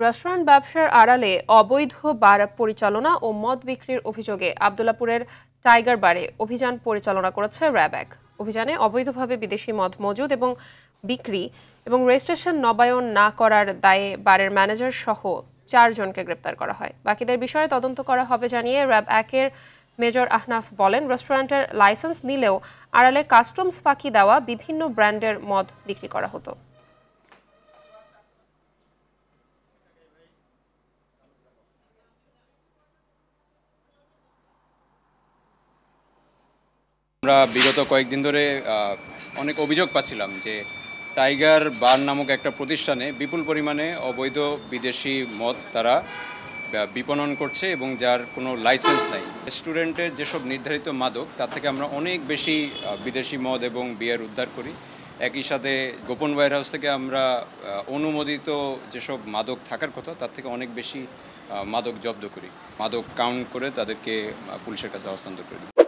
Restaurant ব্যবসার আড়ালে অবৈধ বার পরিচালনা ও মদ বিক্রির অভিযোগে আব্দুল্লাপুরের টাইগার বারে অভিযান পরিচালনা করেছে র্যাব ১। অভিযানে অবৈধভাবে বিদেশি মদ মজুদ এবং বিক্রি এবং রেজিস্ট্রেশন নবায়ন না করার দায়ে বারের ম্যানেজার সহ ৪ জনকে গ্রেপ্তার করা হয়। বাকিদের বিষয়ে তদন্ত করা হবে জানিয়ে র্যাব ১-এর মেজর আহনাফ বলেন, রেস্টুরেন্টের লাইসেন্স নিলেও আড়ালে কাস্টমস ফাঁকি দেওয়া বিভিন্ন ব্র্যান্ডের মদ বিক্রি করা হতো। আমরা বিগত কয়েকদিন ধরে অনেক অভিযোগ পাচ্ছিলাম যে টাইগার বার নামক একটা প্রতিষ্ঠানে বিপুল পরিমাণে অবৈধ বিদেশি মদ তারা বিপণন করছে এবং যার কোনো লাইসেন্স নাই। রেস্টুরেন্টের যেসব নির্ধারিত মাদক তার থেকে আমরা অনেক বেশি বিদেশি মদ এবং বিয়ার উদ্ধার করি। একই সাথে গোপন ওয়্যারহাউস থেকে আমরা অনুমোদিত যেসব মাদক থাকার কথা তার থেকে অনেক বেশি মাদক জব্দ করি। মাদক কাউন্ট করে তাদেরকে পুলিশের কাছে হস্তান্তর করি।